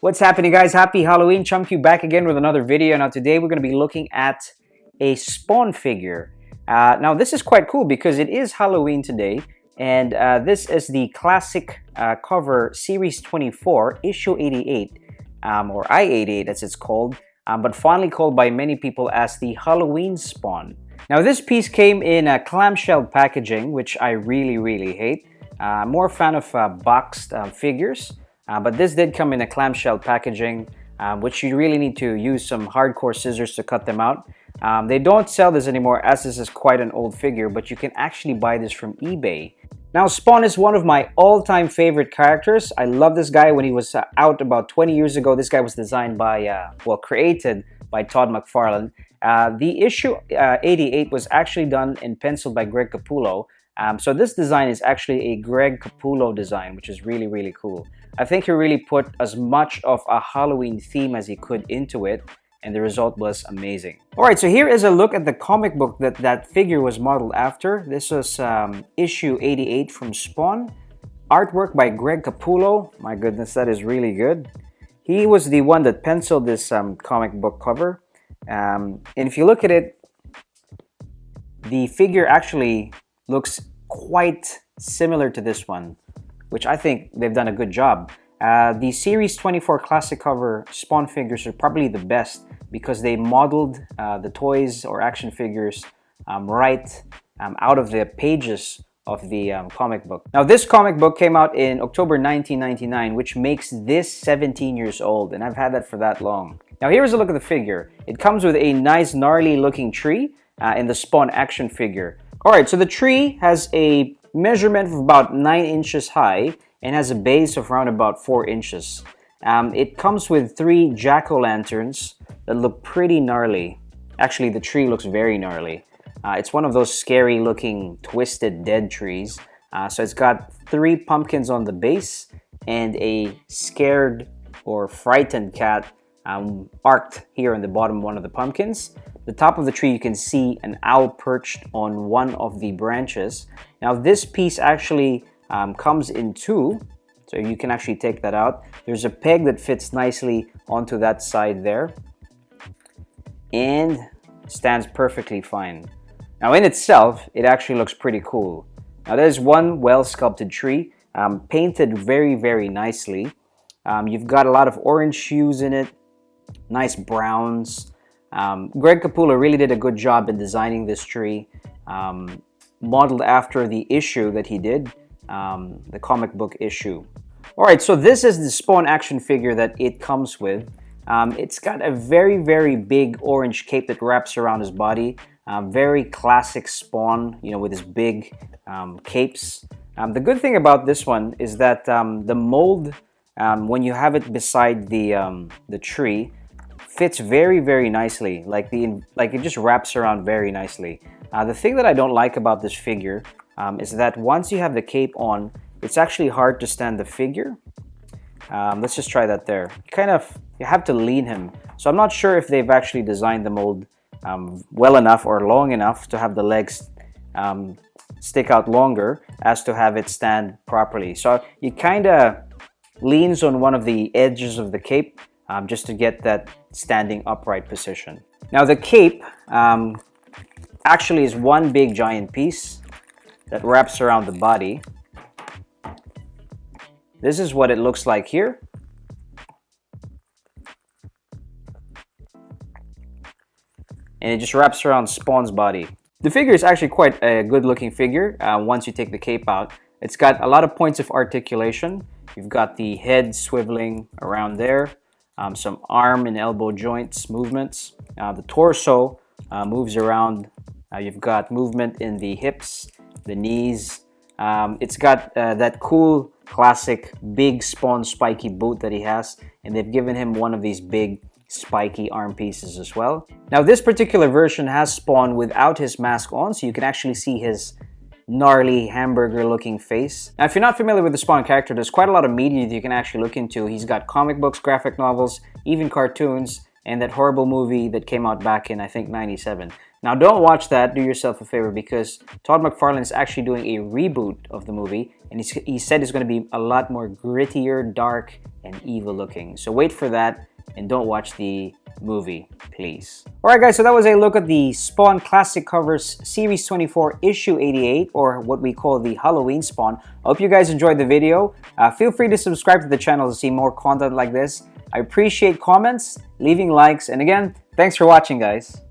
What's happening, guys? Happy Halloween. chumq back again with another video. Now today we're going to be looking at a Spawn figure. Now this is quite cool because it is Halloween today, and this is the classic cover series 24 issue 88, or I-88 as it's called, but fondly called by many people as the Halloween Spawn. Now this piece came in clamshell packaging, which I really hate. I'm more a fan of boxed figures. But this did come in a clamshell packaging, which you really need to use some hardcore scissors to cut them out. They don't sell this anymore as this is quite an old figure, but you can actually buy this from eBay. Now, Spawn is one of my all-time favorite characters. I love this guy. When he was out about 20 years ago, this guy was designed by, created by Todd McFarlane. The issue 88 was actually done and penciled by Greg Capullo. So this design is actually a Greg Capullo design, which is really cool. I think he really put as much of a Halloween theme as he could into it, and the result was amazing. Alright, so here is a look at the comic book that figure was modeled after. This was issue 88 from Spawn. Artwork by Greg Capullo. My goodness, that is really good. He was the one that penciled this comic book cover. And if you look at it, the figure actually looks quite similar to this one, which I think they've done a good job. The Series 24 classic cover Spawn figures are probably the best because they modeled the toys or action figures right out of the pages of the comic book. Now this comic book came out in October 1999, which makes this 17 years old, and I've had that for that long. Now here's a look at the figure. It comes with a nice gnarly looking tree in the Spawn action figure. Alright, so the tree has a measurement of about 9 inches high and has a base of around about 4 inches. It comes with 3 jack-o'-lanterns that look pretty gnarly. Actually, the tree looks very gnarly. It's one of those scary looking twisted dead trees. So it's got 3 pumpkins on the base and a scared or frightened cat arced here in the bottom one of the pumpkins. The top of the tree, you can see an owl perched on one of the branches. Now this piece actually comes in 2, so you can actually take that out. There's a peg that fits nicely onto that side there and stands perfectly fine. Now in itself, it actually looks pretty cool. Now there's one well-sculpted tree, painted very nicely. You've got a lot of orange hues in it, nice browns. Greg Capullo really did a good job in designing this tree, modeled after the issue that he did, the comic book issue. Alright, so this is the Spawn action figure that it comes with. It's got a very big orange cape that wraps around his body. Very classic Spawn, you know, with his big capes. The good thing about this one is that the mold, when you have it beside the tree, fits very nicely. Like it just wraps around very nicely. The thing that I don't like about this figure is that once you have the cape on, it's actually hard to stand the figure. Let's just try that there. You have to lean him. So I'm not sure if they've actually designed the mold well enough or long enough to have the legs stick out longer as to have it stand properly. So he kind of leans on one of the edges of the cape just to get that standing upright position. Now the cape actually is one big giant piece that wraps around the body. This is what it looks like here. And it just wraps around Spawn's body. The figure is actually quite a good looking figure once you take the cape out. It's got a lot of points of articulation. You've got the head swiveling around there. Some arm and elbow joints movements. The torso moves around. You've got movement in the hips, the knees. It's got that cool classic big Spawn spiky boot that he has, and they've given him one of these big spiky arm pieces as well. Now this particular version has Spawn without his mask on, so you can actually see his gnarly hamburger looking face. Now if you're not familiar with the Spawn character, there's quite a lot of media that you can actually look into. He's got comic books, graphic novels, even cartoons, and that horrible movie that came out back in I think 97. Now, don't watch that. Do yourself a favor, because Todd McFarlane is actually doing a reboot of the movie, and he said it's going to be a lot more grittier, dark, and evil looking. So wait for that, and don't watch the movie, please. Alright guys, so that was a look at the Spawn Classic Covers Series 24 Issue 88, or what we call the Halloween Spawn. I hope you guys enjoyed the video. Feel free to subscribe to the channel to see more content like this. I appreciate comments, leaving likes, and again, thanks for watching guys.